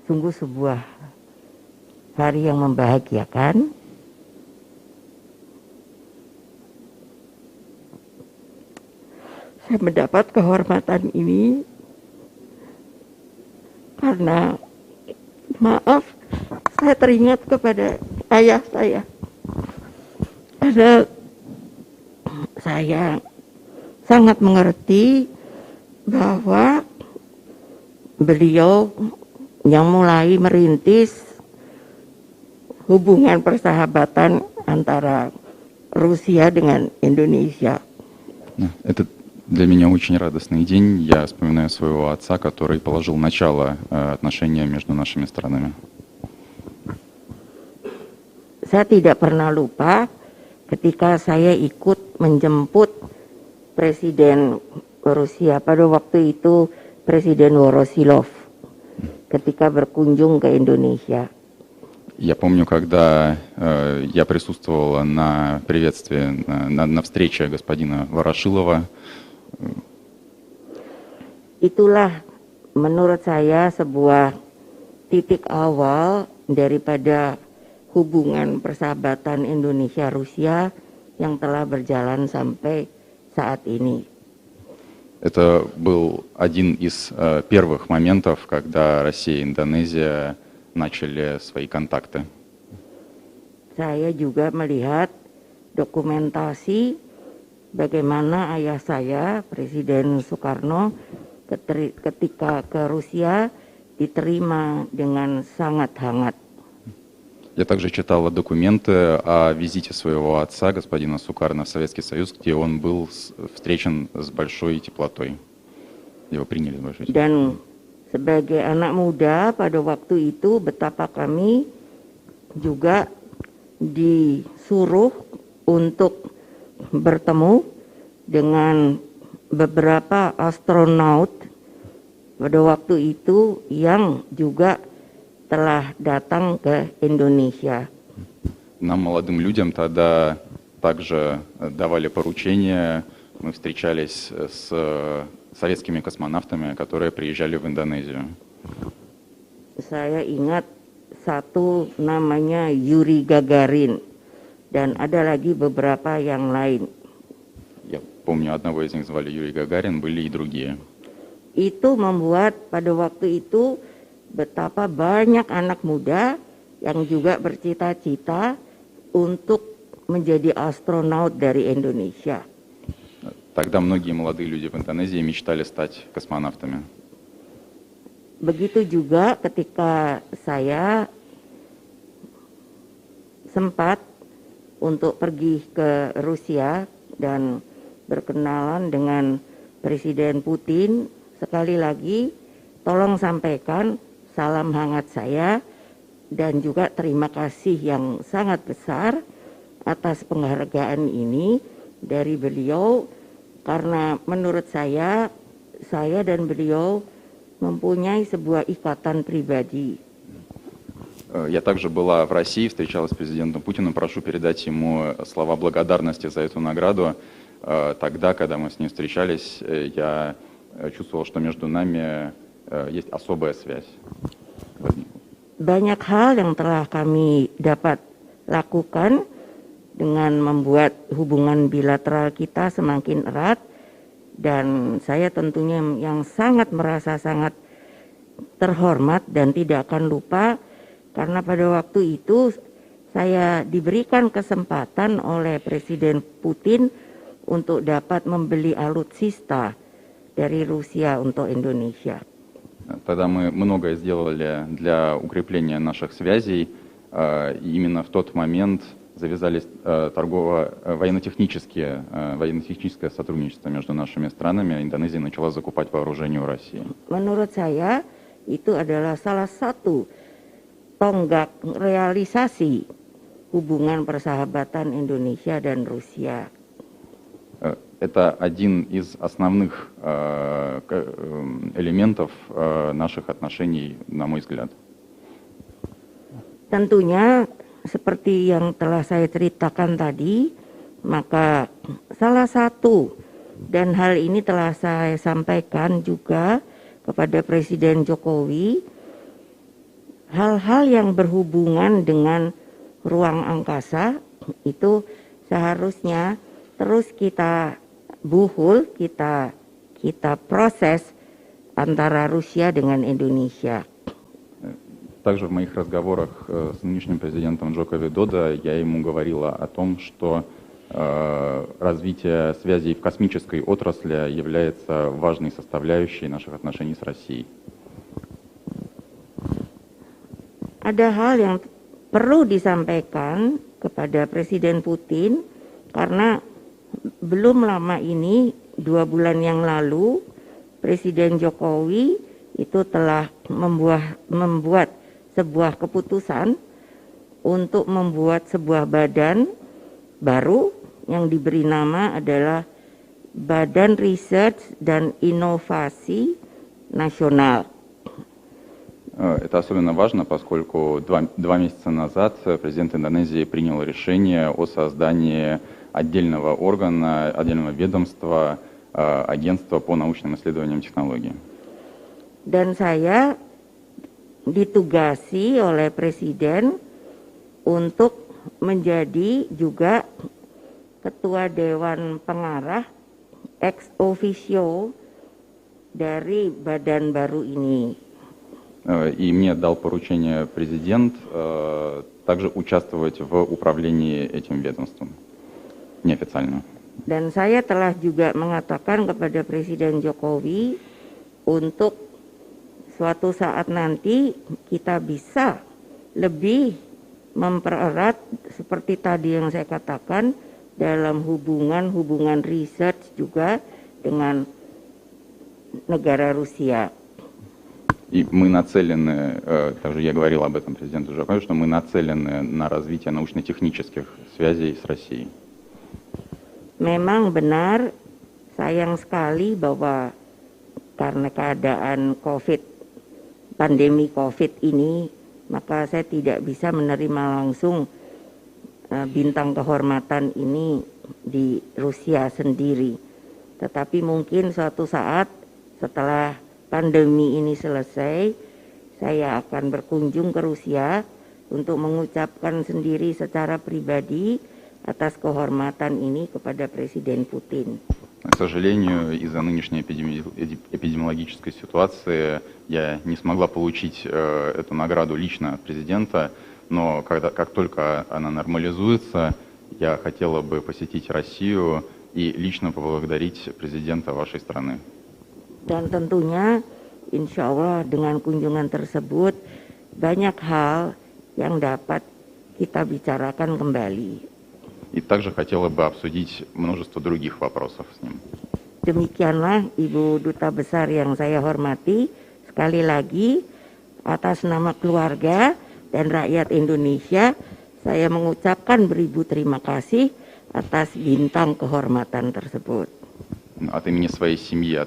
sungguh sebuah hari yang membahagiakan. Saya mendapat kehormatan ini karena, maaf, saya teringat kepada ayah saya. Karena saya sangat mengerti bahwa beliau yang mulai merintis hubungan persahabatan antara Rusia dengan Indonesia. Это для меня очень радостный день. Я вспоминаю своего отца, который положил начало отношениям между нашими странами. Saya tidak pernah lupa ketika saya ikut menjemput Presiden Rusia, pada waktu itu Presiden Voroshilov, ketika berkunjung ke Indonesia. Я помню, когда я присутствовал на приветствии, на встрече господина Ворошилова. Itulah menurut saya sebuah titik awal daripada hubungan persahabatan Indonesia-Rusia yang telah berjalan sampai saat ini. Это был один из первых моментов, когда Россия и Индонезия начали свои контакты. Saya juga melihat dokumentasi bagaimana ayah saya, Presiden Soekarno, ketika ke Rusia diterima dengan sangat hangat. Я также читал документы о визите своего отца, господина Сукарно, в Советский Союз, где он был встречен с большой теплотой. Его приняли с большой теплотой. Dan sebagai anak muda pada waktu itu betapa kami juga disuruh untuk bertemu dengan beberapa astronaut pada waktu itu yang juga telah datang ke Indonesia. Нам, молодым людям, тогда также давали поручения. Мы встречались с советскими космонавтами, которые приезжали в Индонезию. Saya ingat satu namanya Yuri Gagarin dan ada lagi beberapa yang lain. Я помню, одного из них звали Юрий Гагарин, были и другие. Itu membuat pada waktu itu betapa banyak anak muda yang juga bercita-cita untuk menjadi astronaut dari Indonesia. Тогда многие молодые люди в Индонезии мечтали стать космонавтами. Begitu juga ketika saya sempat untuk pergi ke Rusia dan berkenalan dengan Presiden Putin, sekali lagi tolong sampaikan salam hangat saya dan juga terima kasih yang sangat besar atas penghargaan ini dari beliau, karena menurut saya dan beliau mempunyai sebuah ikatan pribadi. Я также была в России, встречалась с президентом Путиным. Прошу передать ему слова благодарности за эту награду. Тогда, когда мы с ним встречались, я чувствовал, что между нами есть особая связь. Banyak hal yang telah kami dapat lakukan dengan membuat hubungan bilateral kita semakin erat, dan saya tentunya yang sangat merasa sangat terhormat dan tidak akan lupa karena pada waktu itu saya diberikan kesempatan oleh Presiden Putin untuk dapat membeli alutsista dari Rusia untuk Indonesia. Тогда мы многое сделали для укрепления наших связей. И именно в тот момент завязались военно-техническое сотрудничество между нашими странами. Индонезия начала закупать вооружение у России. Menurut saya itu adalah salah satu tonggak realisasi hubungan persahabatan Indonesia dan Rusia. Это один из основных элементов наших отношений, на мой взгляд. Tentunya seperti yang telah saya ceritakan tadi, maka salah satu, dan hal ini telah saya sampaikan juga kepada Presiden Jokowi, hal-hal yang berhubungan dengan ruang angkasa itu seharusnya terus kita buhul, kita proses antara Rusia dengan Indonesia. Также в моих разговорах с нынешним президентом Джоко Видодо я ему говорила о том, что развитие связей в космической отрасли является важной составляющей наших отношений с Россией. Ada hal yang perlu disampaikan kepada Presiden Putin karena belum lama ini, 2 bulan yang lalu, Presiden Jokowi itu telah membuat sebuah keputusan untuk membuat sebuah badan baru yang diberi nama adalah Badan Riset dan Inovasi Nasional. Это особенно важно, поскольку два месяца назад президент Индонезии принял решение о создании отдельного органа, отдельного ведомства, агентства по научным исследованиям технологий. Dan saya ditugasi oleh Presiden untuk menjadi juga Ketua Dewan Pengarah ex officio dari badan baru ini. И мне дал поручение президент также участвовать в управлении этим ведомством, неофициально. Dan saya telah juga mengatakan kepada Presiden Jokowi untuk suatu saat nanti kita bisa lebih mempererat seperti tadi yang saya katakan dalam hubungan riset juga dengan negara Rusia. И мы нацелены, также я говорил об этом президенту Жакове, что мы нацелены на развитие научно-технических связей с Россией. Memang benar, sayang sekali bahwa karena keadaan pandemi COVID ini, maka saya tidak bisa menerima langsung bintang kehormatan ini di Rusia sendiri. Tetapi mungkin suatu saat setelah pandemi ini selesai, saya akan berkunjung ke Rusia untuk mengucapkan sendiri secara pribadi atas kehormatan ini kepada Presiden Putin. К сожалению, из-за нынешней эпидемиологической ситуации я не смогла получить эту награду лично от президента, но как только она нормализуется, я хотела бы посетить Россию и лично поблагодарить президента вашей страны. Dan tentunya insya Allah dengan kunjungan tersebut banyak hal yang dapat kita bicarakan kembali. И также хотела бы обсудить множество других вопросов с ним. Demikianlah Ibu Duta Besar yang saya hormati, sekali lagi atas nama keluarga dan rakyat Indonesia, saya mengucapkan beribu terima kasih atas bintang kehormatan tersebut. От имени своей семьи,